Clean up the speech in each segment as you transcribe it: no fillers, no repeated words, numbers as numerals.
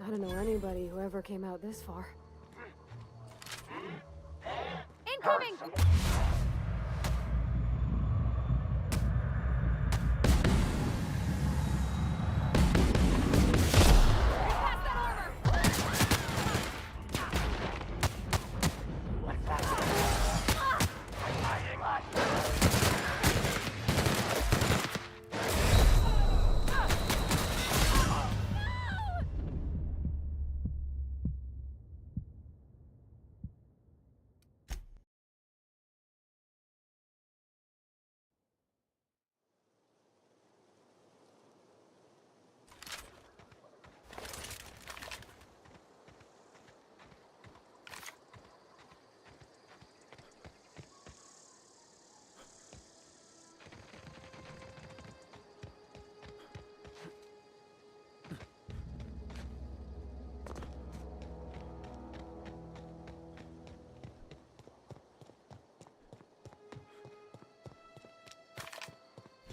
I don't know anybody who ever came out this far. Incoming!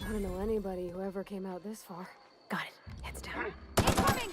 I don't know anybody who ever came out this far. Got it. Heads down. Incoming!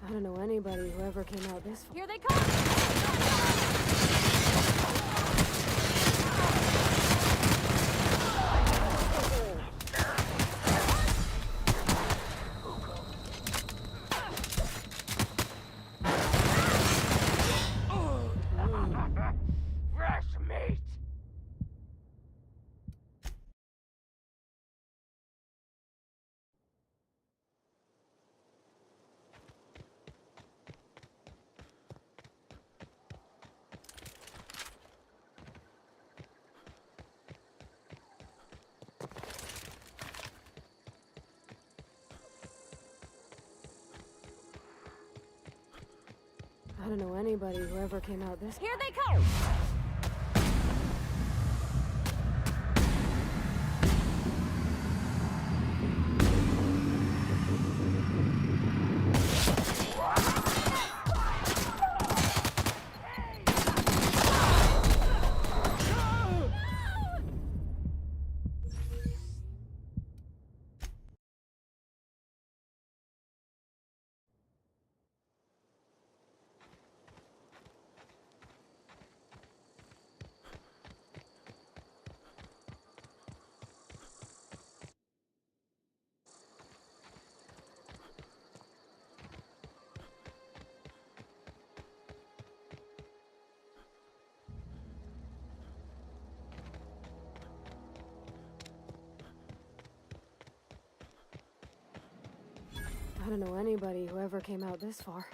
I don't know anybody who ever came out this far. Here they come! Fresh meat! I don't know anybody who ever came out this far. Here they come! I don't know anybody who ever came out this far.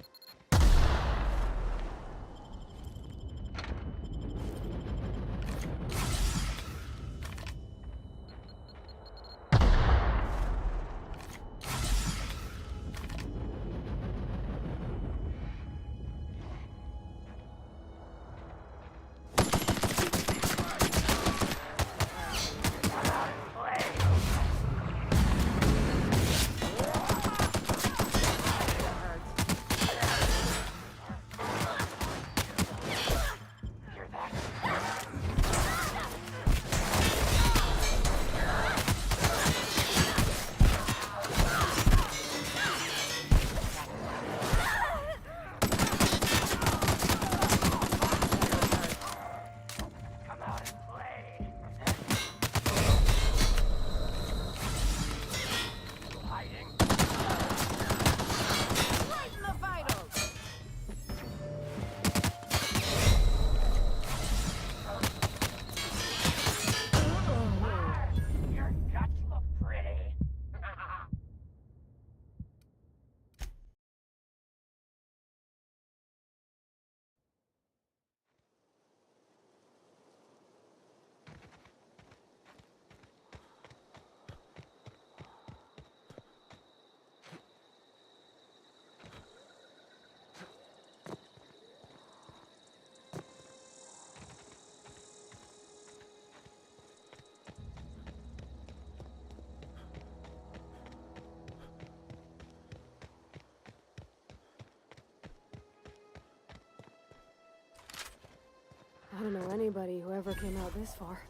anybody who ever came out this far.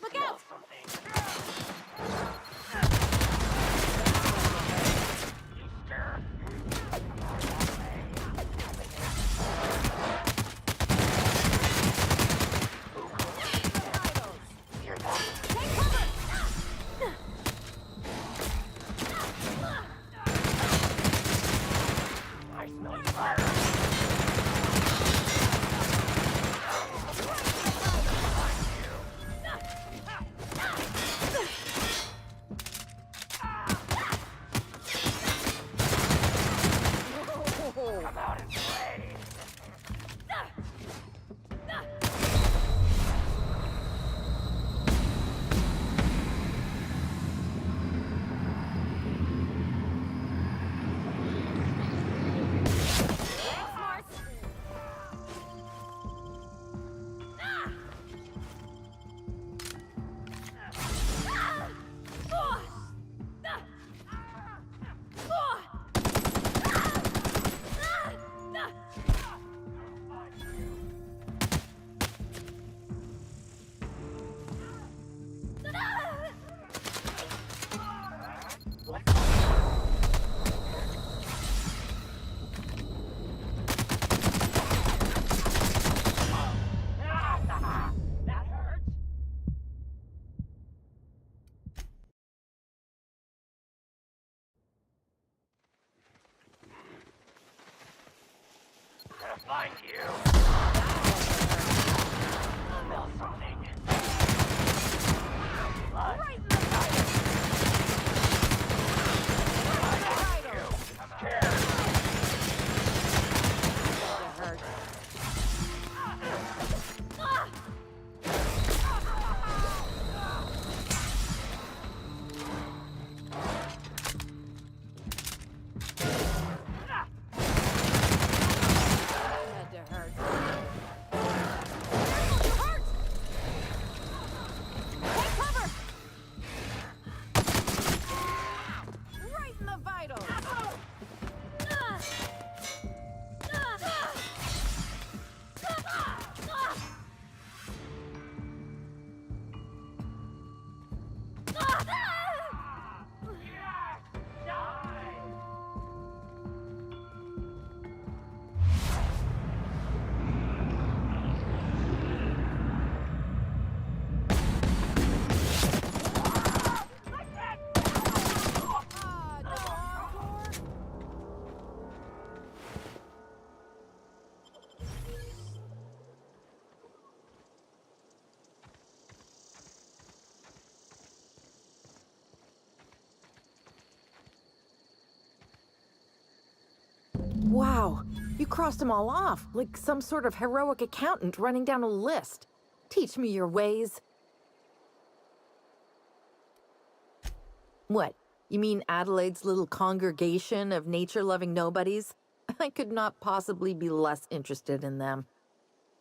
Look out! Find you. Smell something. Blood. Right in the vitals! I'm scared. That hurt. Had to hurt. Hurt! Take cover! Right in the vitals! Wow, you crossed them all off, like some sort of heroic accountant running down a list. Teach me your ways. What, you mean Adelaide's little congregation of nature-loving nobodies? I could not possibly be less interested in them.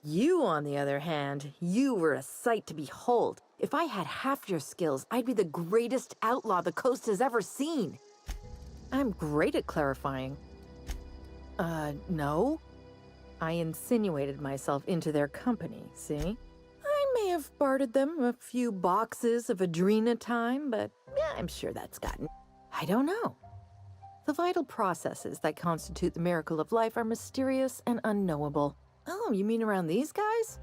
You, on the other hand, you were a sight to behold. If I had half your skills, I'd be the greatest outlaw the coast has ever seen. I'm great at clarifying. No. I insinuated myself into their company, see? I may have bartered them a few boxes of Adrena time, but yeah, I'm sure that's gotten... I don't know. The vital processes that constitute the miracle of life are mysterious and unknowable. Oh, you mean around these guys?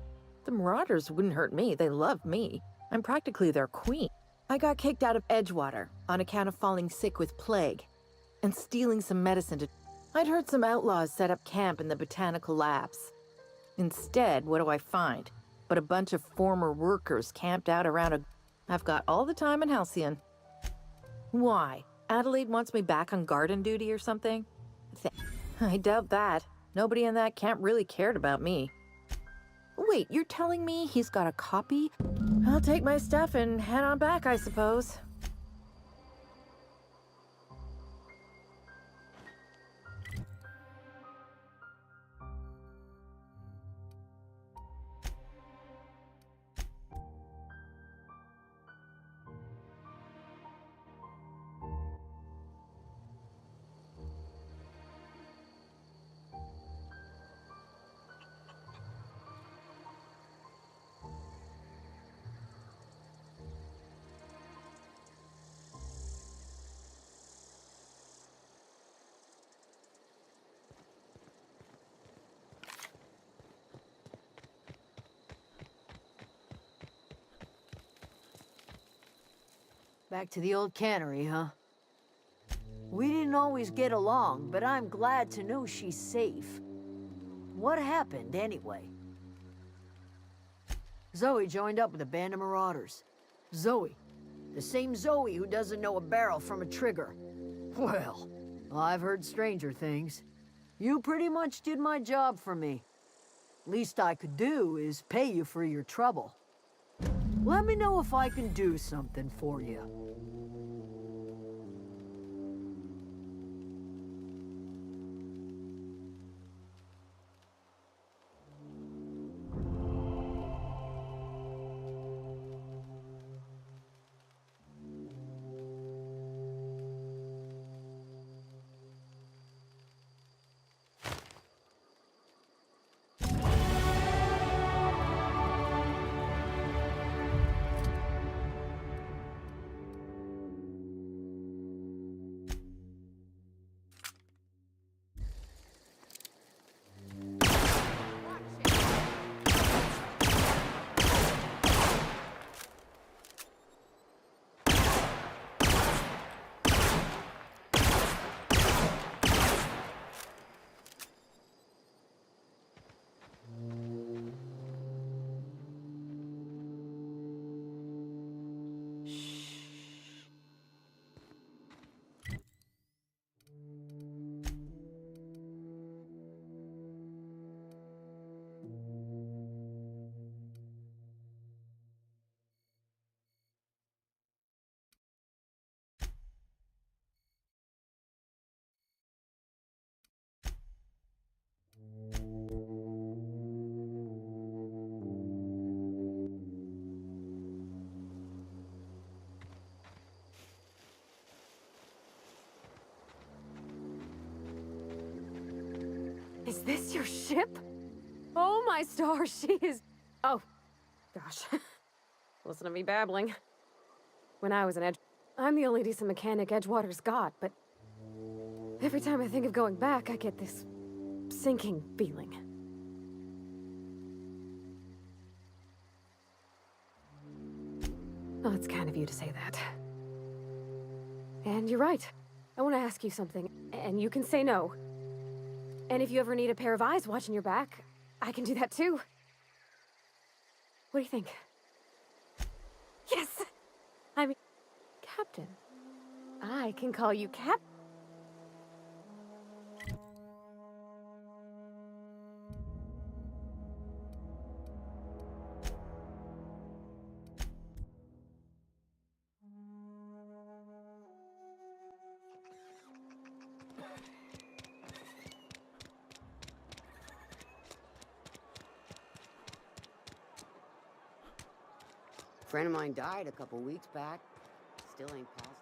The Marauders wouldn't hurt me. They love me. I'm practically their queen. I got kicked out of Edgewater on account of falling sick with plague and stealing some medicine to... I'd heard some outlaws set up camp in the botanical labs. Instead, what do I find? But a bunch of former workers camped out around a... I've got all the time in Halcyon. Why? Adelaide wants me back on garden duty or something? I doubt that. Nobody in that camp really cared about me. Wait, you're telling me he's got a copy? I'll take my stuff and head on back, I suppose. Back to the old cannery, huh? We didn't always get along, but I'm glad to know she's safe. What happened, anyway? Zoe joined up with a band of marauders. Zoe. The same Zoe who doesn't know a barrel from a trigger. Well, I've heard stranger things. You pretty much did my job for me. Least I could do is pay you for your trouble. Let me know if I can do something for you. Is this your ship? Oh my stars, she is... Oh, gosh. Listen to me babbling. When I was an I'm the only decent mechanic Edgewater's got, but... every time I think of going back, I get this... sinking feeling. Well, it's kind of you to say that. And you're right. I want to ask you something, and you can say no. And if you ever need a pair of eyes watching your back, I can do that too. What do you think? Yes! I mean, Captain. I can call you Cap. Friend of mine died a couple weeks back. Still ain't positive.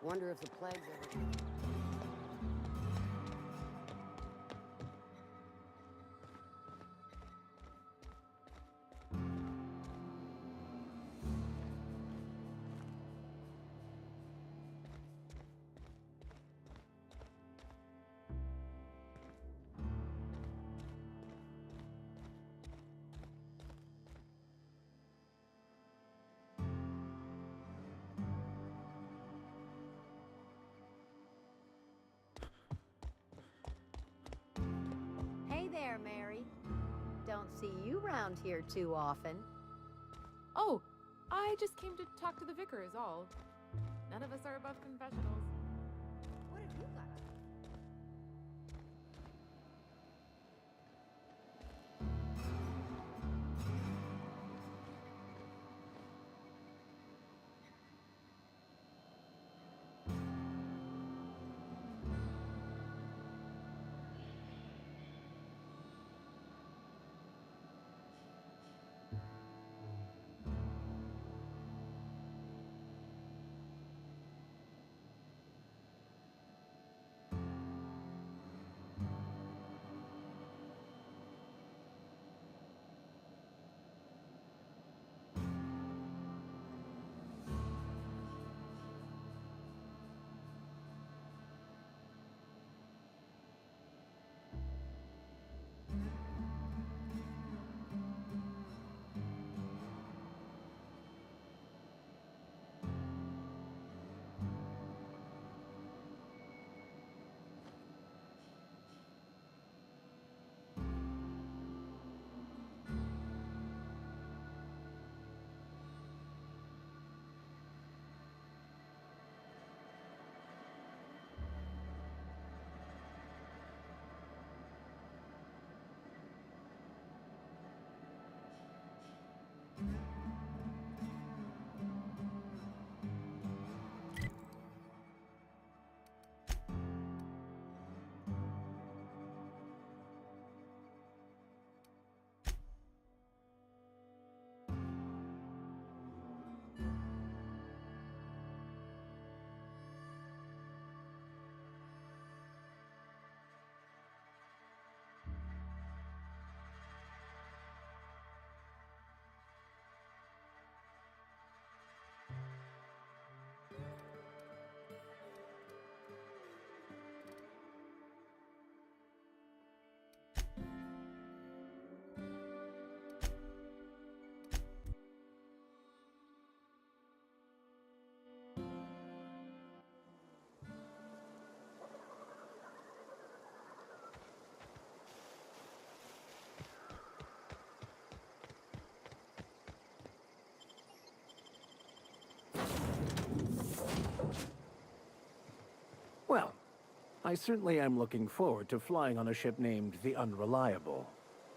Wonder if the plague's ever... Hey there, Mary. Don't see you round here too often. Oh, I just came to talk to the vicar is all. None of us are above confessionals. What have you got? I certainly am looking forward to flying on a ship named the Unreliable.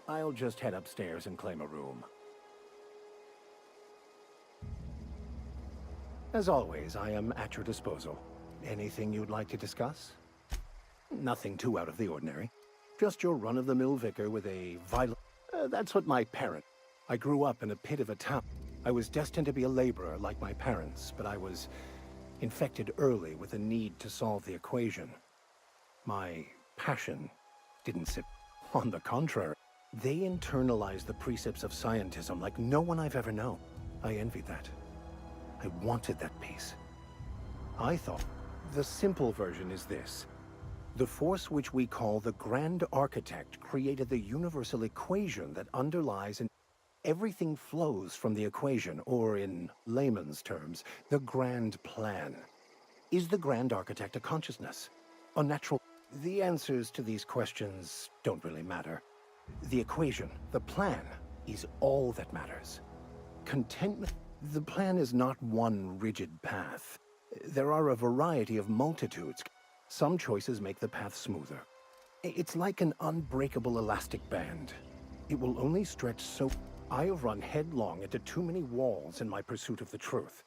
I'll just head upstairs and claim a room. As always, I am at your disposal. Anything you'd like to discuss? Nothing too out of the ordinary. Just your run-of-the-mill vicar with a violent... that's what my parent... I grew up in a pit of a town. I was destined to be a laborer like my parents, but I was infected early with a need to solve the equation. My passion didn't sit... On the contrary, they internalized the precepts of scientism like no one I've ever known. I envied that. I wanted that peace. I thought, the simple version is this. The force which we call the Grand Architect created the universal equation that underlies and everything flows from the equation, or in layman's terms, the grand plan. Is the Grand Architect a consciousness? A natural... The answers to these questions don't really matter. The equation, the plan, is all that matters. Contentment... The plan is not one rigid path. There are a variety of multitudes. Some choices make the path smoother. It's like an unbreakable elastic band. It will only stretch so... I have run headlong into too many walls in my pursuit of the truth.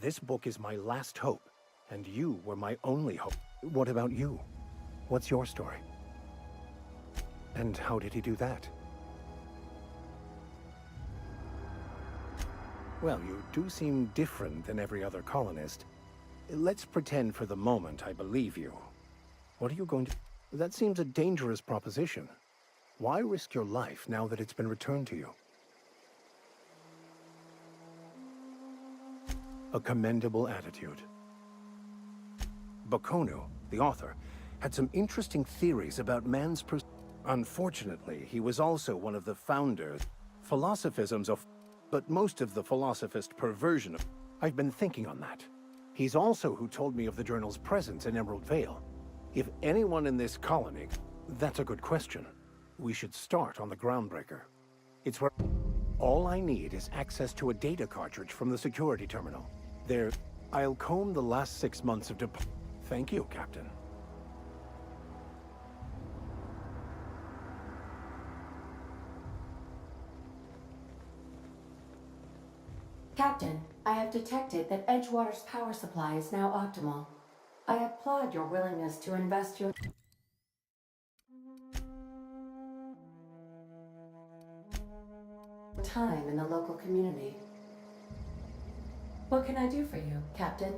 This book is my last hope, and you were my only hope. What about you? What's your story? And how did he do that? Well, you do seem different than every other colonist. Let's pretend for the moment I believe you. What are you going to... That seems a dangerous proposition. Why risk your life now that it's been returned to you? A commendable attitude. Bakonu, the author, had some interesting theories about man's Unfortunately, he was also one of the founders. Philosophisms of... But most of the philosophist perversion of... I've been thinking on that. He's also who told me of the journal's presence in Emerald Vale. If anyone in this colony... That's a good question. We should start on the Groundbreaker. It's where... All I need is access to a data cartridge from the security terminal. There... I'll comb the last 6 months of Thank you, Captain. Captain, I have detected that Edgewater's power supply is now optimal. I applaud your willingness to invest your time in the local community. What can I do for you, Captain?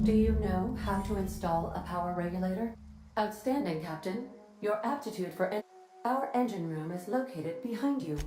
Do you know how to install a power regulator? Outstanding, Captain. Your aptitude for our engine room is located behind you.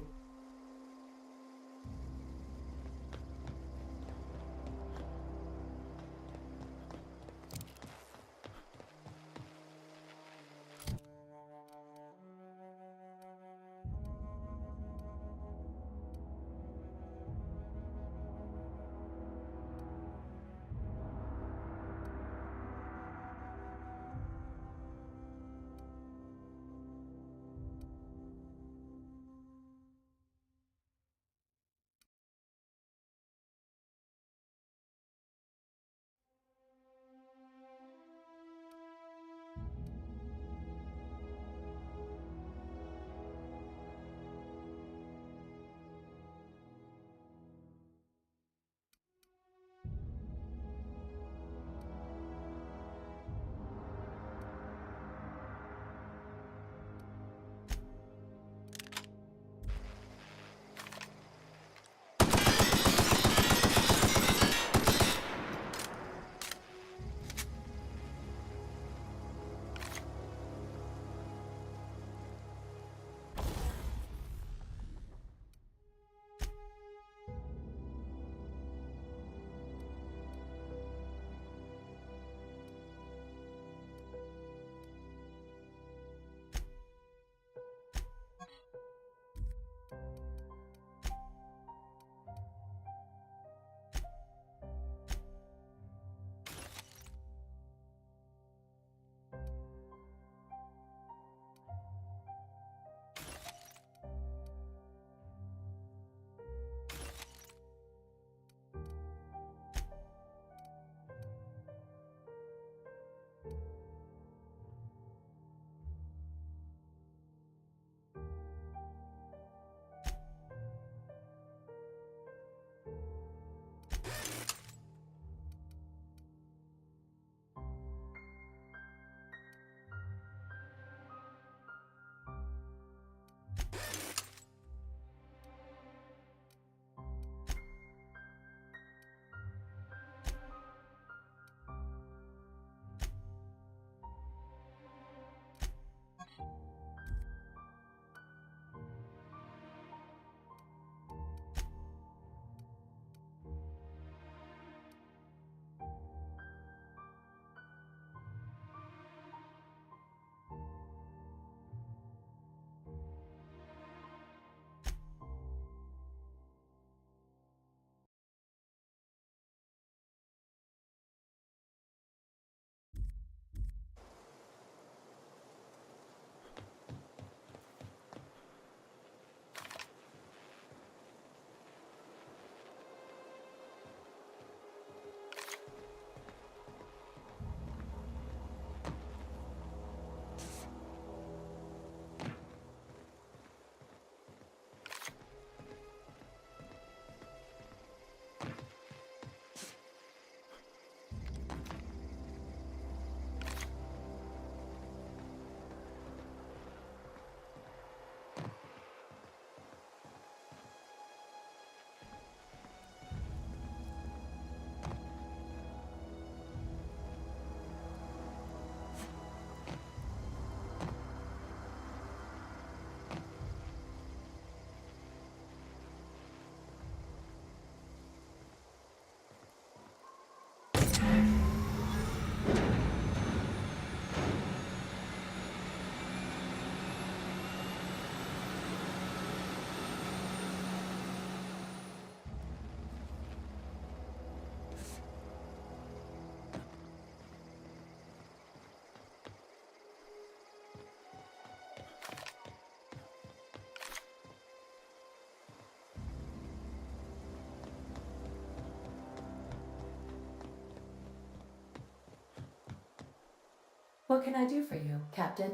What can I do for you, Captain?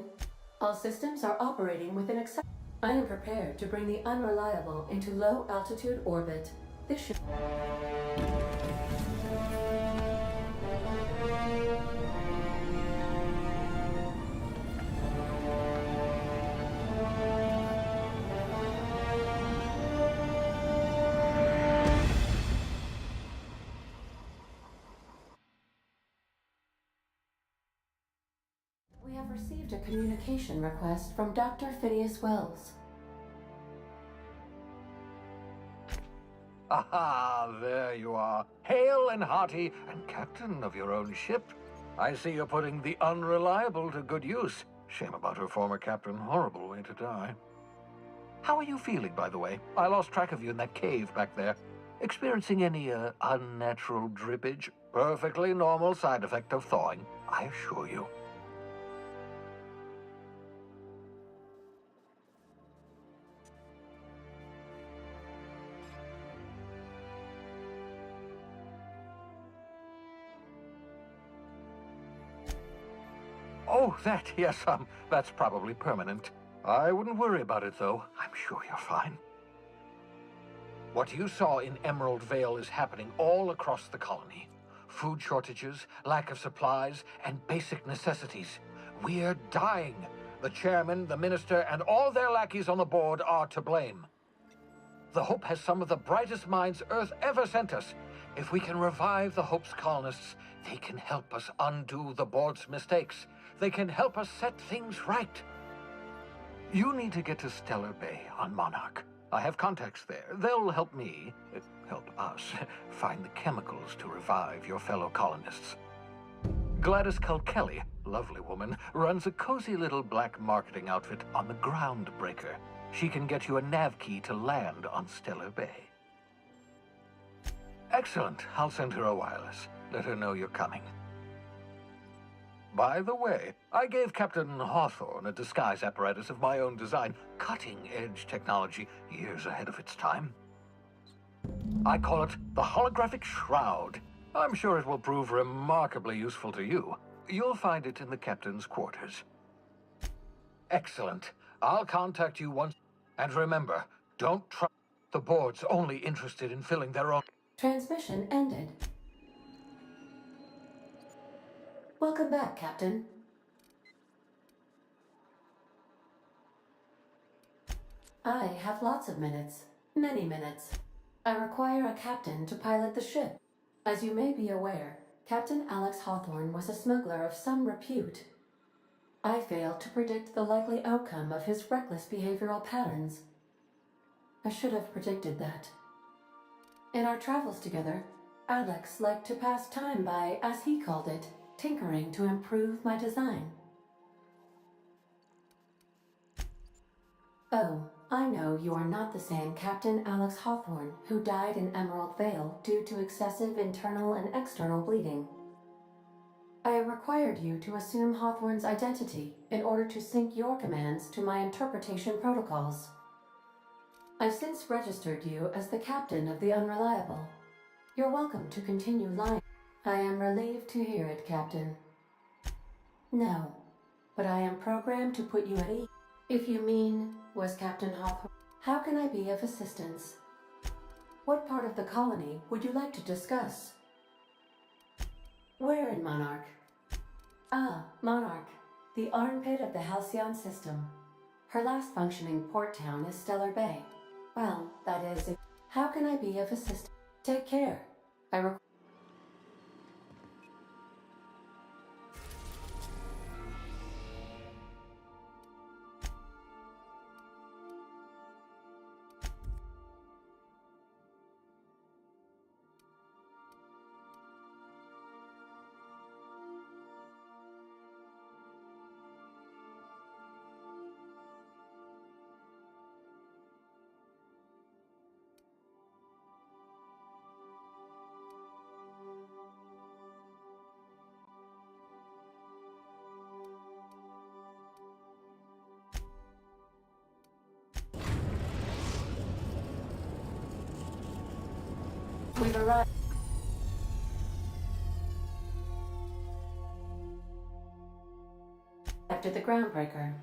All systems are operating within accept. I am prepared to bring the unreliable into low altitude orbit. This should. We have received a communication request from Dr. Phineas Wells. Aha, there you are. Hale and hearty, and captain of your own ship. I see you're putting the unreliable to good use. Shame about her former captain. Horrible way to die. How are you feeling, by the way? I lost track of you in that cave back there. Experiencing any, unnatural drippage? Perfectly normal side effect of thawing, I assure you. Oh, that, yes, that's probably permanent. I wouldn't worry about it, though. I'm sure you're fine. What you saw in Emerald Vale is happening all across the colony. Food shortages, lack of supplies, and basic necessities. We're dying. The chairman, the minister, and all their lackeys on the board are to blame. The Hope has some of the brightest minds Earth ever sent us. If we can revive the Hope's colonists, they can help us undo the board's mistakes. They can help us set things right. You need to get to Stellar Bay on Monarch. I have contacts there. They'll help me, help us, find the chemicals to revive your fellow colonists. Gladys Kelly, lovely woman, runs a cozy little black marketing outfit on the Groundbreaker. She can get you a nav key to land on Stellar Bay. Excellent. I'll send her a wireless. Let her know you're coming. By the way, I gave Captain Hawthorne a disguise apparatus of my own design, cutting-edge technology, years ahead of its time. I call it the Holographic Shroud. I'm sure it will prove remarkably useful to you. You'll find it in the captain's quarters. Excellent. I'll contact you once. And remember, don't try. The board's only interested in filling their own. Transmission ended. Welcome back, Captain. I have lots of minutes. Many minutes. I require a captain to pilot the ship. As you may be aware, Captain Alex Hawthorne was a smuggler of some repute. I failed to predict the likely outcome of his reckless behavioral patterns. I should have predicted that. In our travels together, Alex liked to pass time by, as he called it, tinkering to improve my design. Oh, I know you are not the same Captain Alex Hawthorne who died in Emerald Vale due to excessive internal and external bleeding. I have required you to assume Hawthorne's identity in order to sync your commands to my interpretation protocols. I've since registered you as the captain of the Unreliable. You're welcome to continue lying. I am relieved to hear it, Captain. No, but I am programmed to put you at ease. If you mean, was Captain Hawthorne, how can I be of assistance? What part of the colony would you like to discuss? Where in Monarch? Ah, Monarch, the armpit of the Halcyon system. Her last functioning port town is Stellar Bay. Well, that is, how can I be of assistance? Take care. We've arrived. detected the groundbreaker.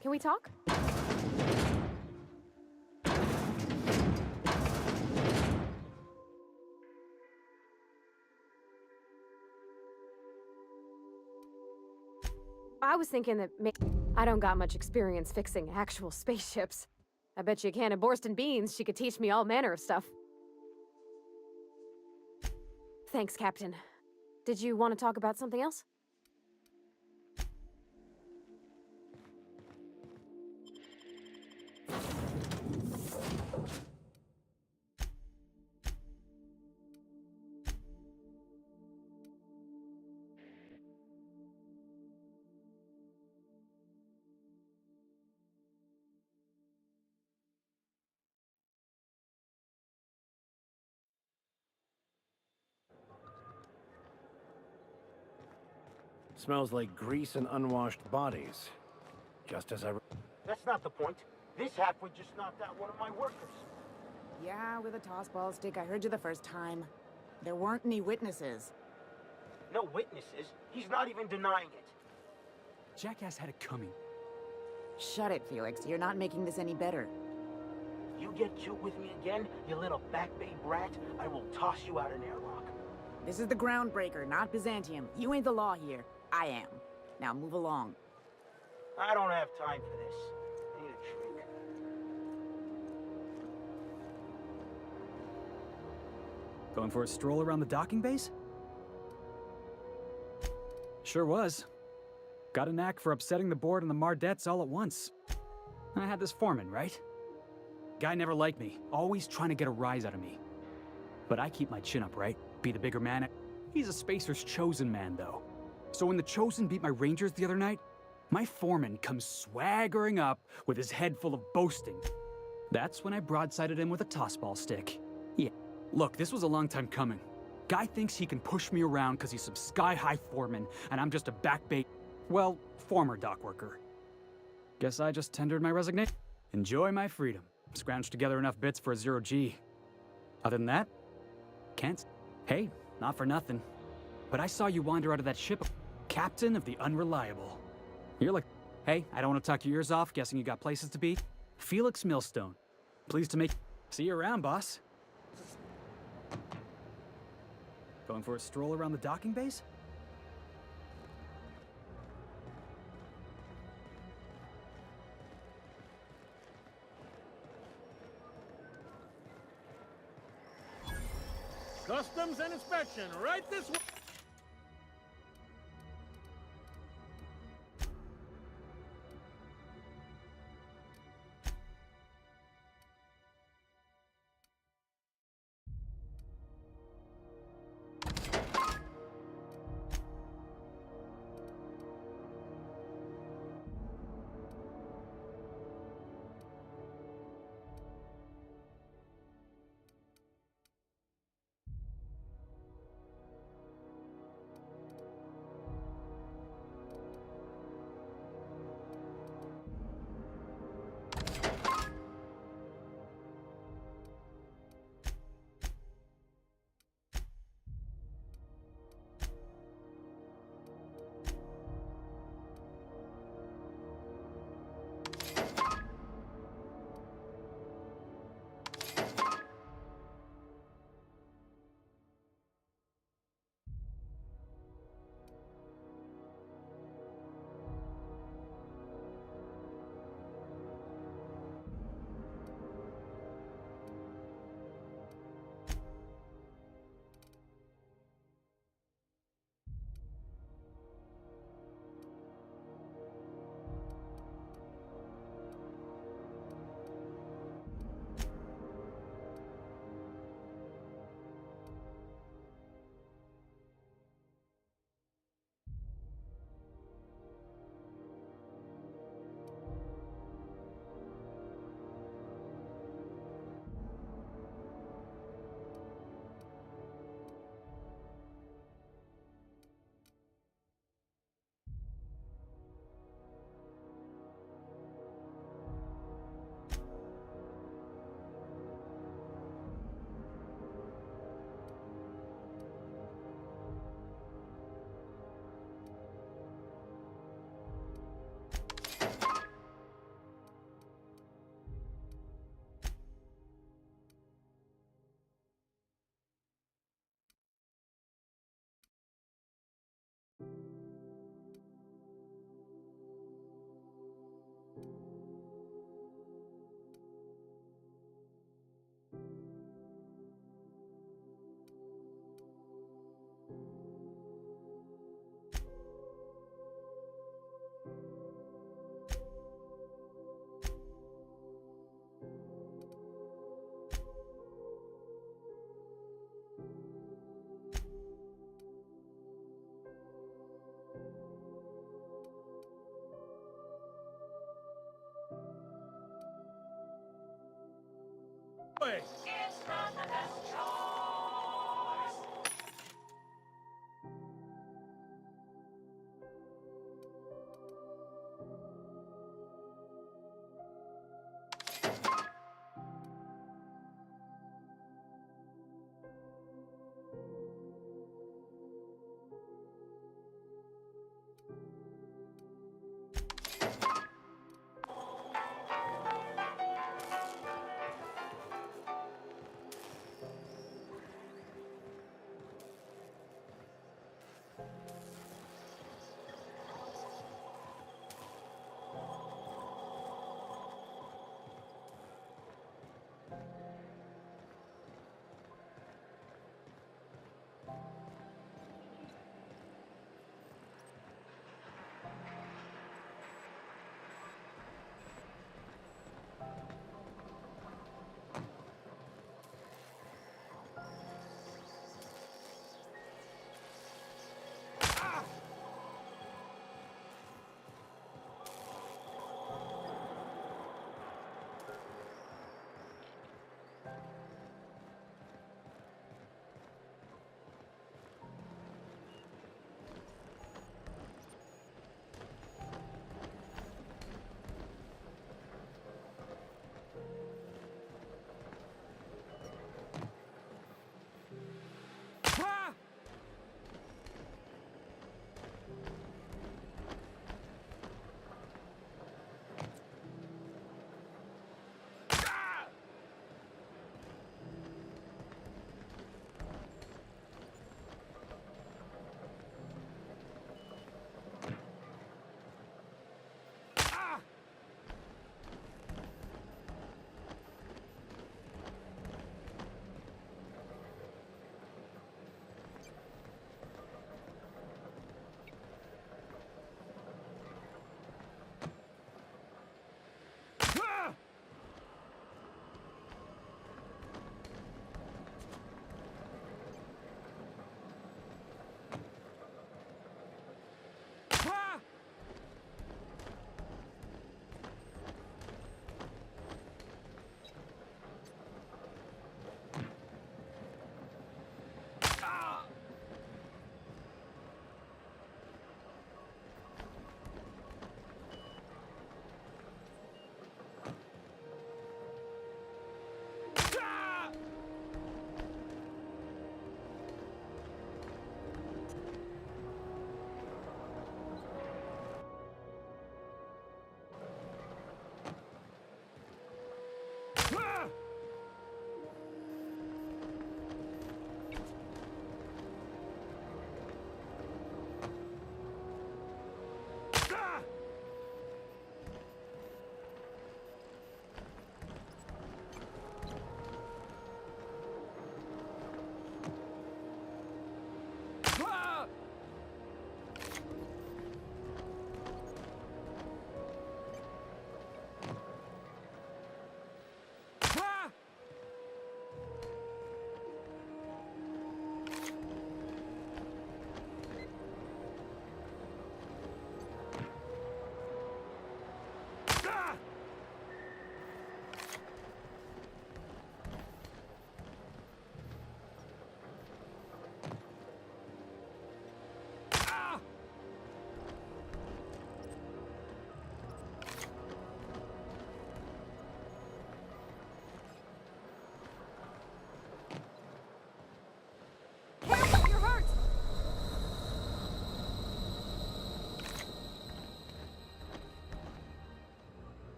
Can we talk? I was thinking that I don't got much experience fixing actual spaceships. I bet you a can of Borston beans she could teach me all manner of stuff. Thanks, Captain. Did you want to talk about something else? Smells like grease and unwashed bodies. Just as I... That's not the point. This halfwit just knocked out one of my workers. Yeah, with a tossball stick. I heard you the first time. There weren't any witnesses. No witnesses. He's not even denying it. Jackass had it coming. Shut it, Felix. You're not making this any better. You get cute with me again, you little back bay brat, I will toss you out an airlock. This is the Groundbreaker, not Byzantium. You ain't the law here. I am. Now move along. I don't have time for this. I need a drink. Going for a stroll around the docking base? Sure was. Got a knack for upsetting the board and the Mardettes all at once. I had this foreman, right? Guy never liked me, always trying to get a rise out of me. But I keep my chin up, right? Be the bigger man. He's a Spacer's chosen man, though. So when the Chosen beat my Rangers the other night, my foreman comes swaggering up with his head full of boasting. That's when I broadsided him with a tossball stick. Yeah, look, this was a long time coming. Guy thinks he can push me around because he's some sky-high foreman, and I'm just a backbait, well, former dock worker. Guess I just tendered my resignation. Enjoy my freedom. Scrounged together enough bits for a 0G. Other than that, can't. Hey, not for nothing. But I saw you wander out of that ship, Captain of the Unreliable. You're like, hey, I don't want to talk your ears off, guessing you got places to be. Felix Millstone. Pleased to make... See you around, boss. Going for a stroll around the docking base? Customs and inspection, right this way.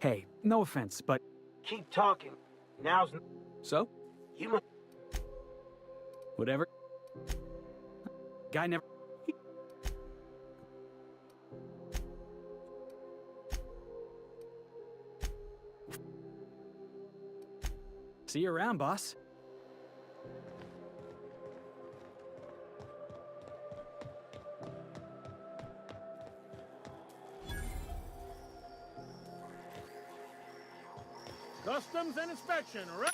Hey, no offense, but... Keep talking. Now's... So? You must... Whatever. Guy never... See you around, boss. Customs and inspection, right?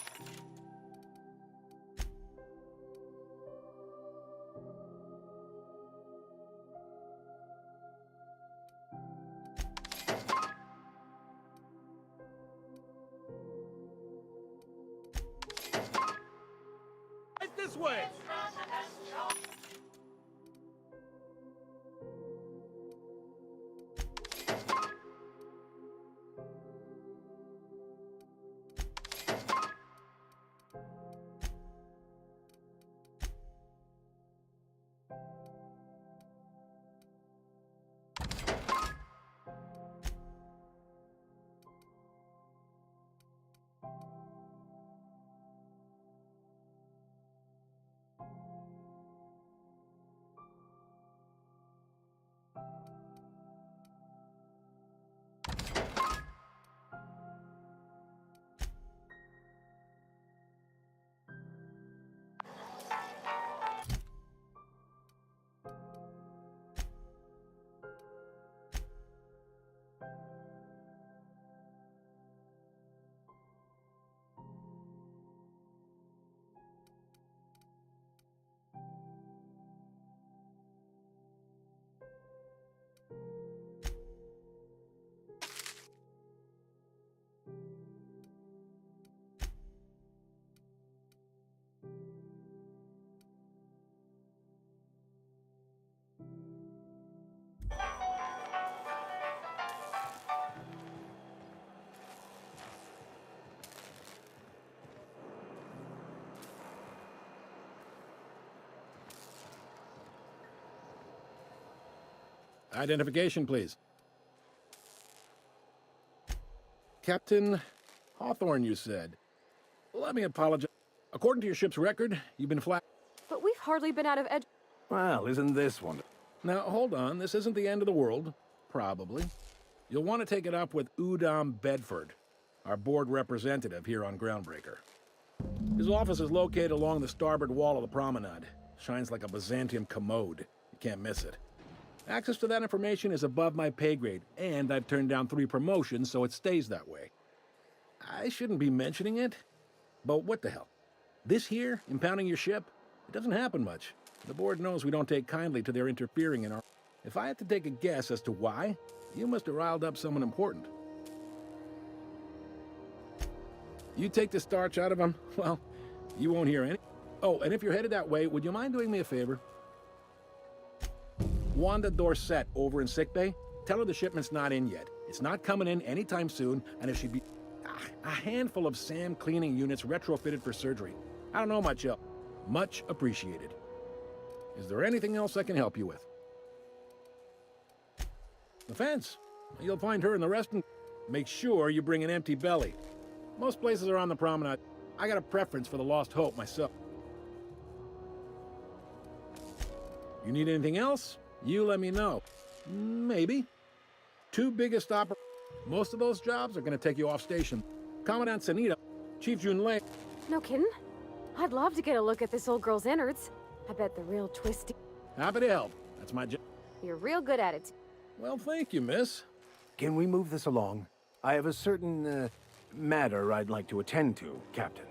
Right this way. Identification, please. Captain Hawthorne, you said. Let me apologize. According to your ship's record, you've been flat. But we've hardly been out of edge. Well, isn't this one? Now, hold on. This isn't the end of the world. Probably. You'll want to take it up with Udom Bedford, our board representative here on Groundbreaker. His office is located along the starboard wall of the promenade. Shines like a Byzantium commode. You can't miss it. Access to that information is above my pay grade, and I've turned down 3 promotions, so it stays that way. I shouldn't be mentioning it, but what the hell? This here, impounding your ship, it doesn't happen much. The board knows we don't take kindly to their interfering in our... If I had to take a guess as to why, you must have riled up someone important. You take the starch out of them, well, you won't hear any... Oh, and if you're headed that way, would you mind doing me a favor? Wanda Dorset over in sickbay, tell her the shipment's not in yet. It's not coming in anytime soon, and if she'd be... a handful of SAM cleaning units retrofitted for surgery. I don't know much else. Much appreciated. Is there anything else I can help you with? The fence. You'll find her in the restroom. Make sure you bring an empty belly. Most places are on the promenade. I got a preference for the Lost Hope myself. You need anything else? You let me know. Maybe. 2 biggest most of those jobs are going to take you off station. Commandant Sanita, Chief Junlei. No kidding? I'd love to get a look at this old girl's innards. I bet they're real twisty. Happy to help. That's my job. You're real good at it. Well, thank you, miss. Can we move this along? I have a certain, matter I'd like to attend to, Captain.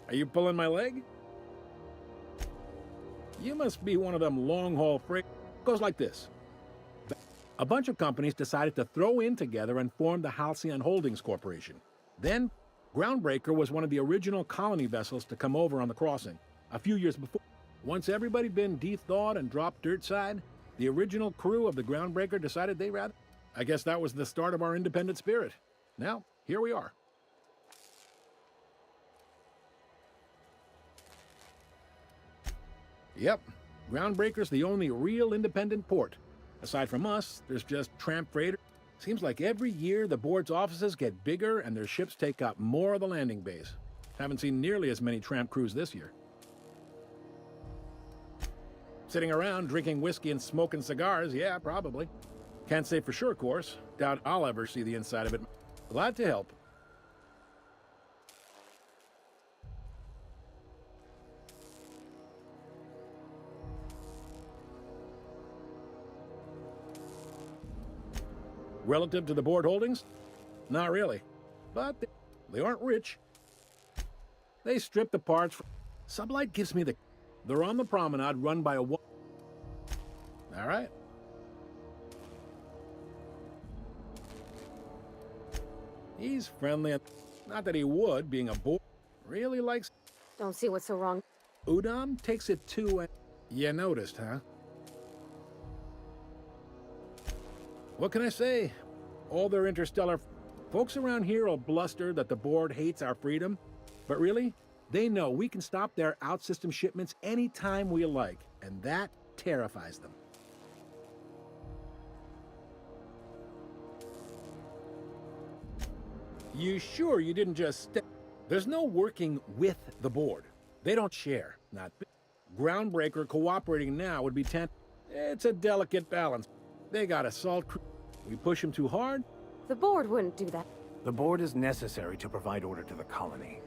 Are you pulling my leg? You must be one of them long-haul freight... Goes like this. A bunch of companies decided to throw in together and form the Halcyon Holdings Corporation. Then, Groundbreaker was one of the original colony vessels to come over on the crossing, a few years before. Once everybody'd been de-thawed and dropped dirt side, the original crew of the Groundbreaker decided they rather... I guess that was the start of our independent spirit. Now, here we are. Yep, Groundbreaker's the only real independent port. Aside from us, there's just tramp freighters. Seems like every year the board's offices get bigger and their ships take up more of the landing base. Haven't seen nearly as many tramp crews this year. Sitting around drinking whiskey and smoking cigars, yeah, probably. Can't say for sure, of course. Doubt I'll ever see the inside of it. Glad to help. Relative to the board holdings? Not really. But they aren't rich. They strip the parts. Sublight gives me the... They're on the promenade run by a... All right. He's friendly. Not that he would, being a boy. Really likes... Don't see what's so wrong. Udom takes it too, and... You noticed, huh? What can I say? All their interstellar... Folks around here will bluster that the board hates our freedom. But really, they know we can stop their out-system shipments anytime we like. And that terrifies them. You sure you didn't just There's no working with the board. They don't share. Not Groundbreaker cooperating now would be It's a delicate balance. They got a salt crew. We push them too hard. The board wouldn't do that. The board is necessary to provide order to the colony.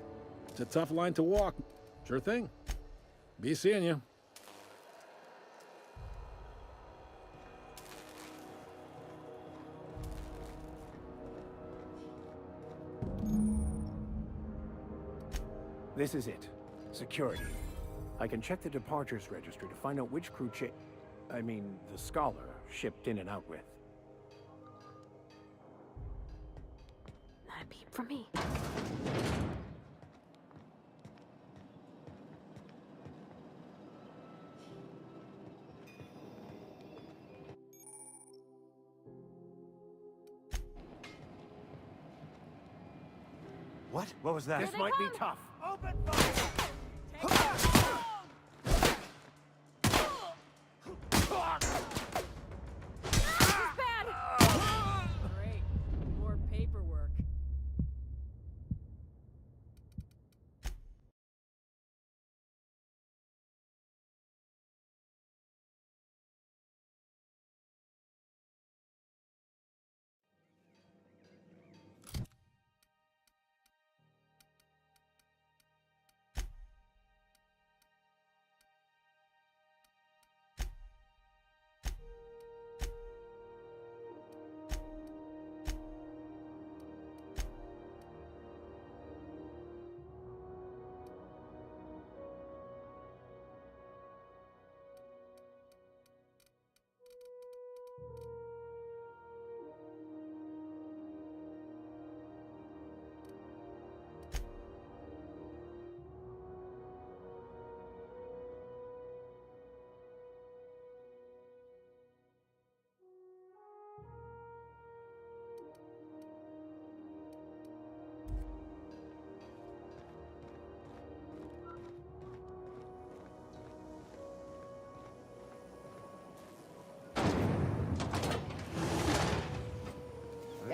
It's a tough line to walk. Sure thing. Be seeing you. This is it. Security. I can check the departures registry to find out which crew the Scholar shipped in and out with. Not a peep from me. What was that? This might be tough. Open fire! Great. More paperwork.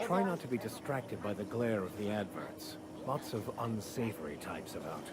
Try not to be distracted by the glare of the adverts. Lots of unsavory types about.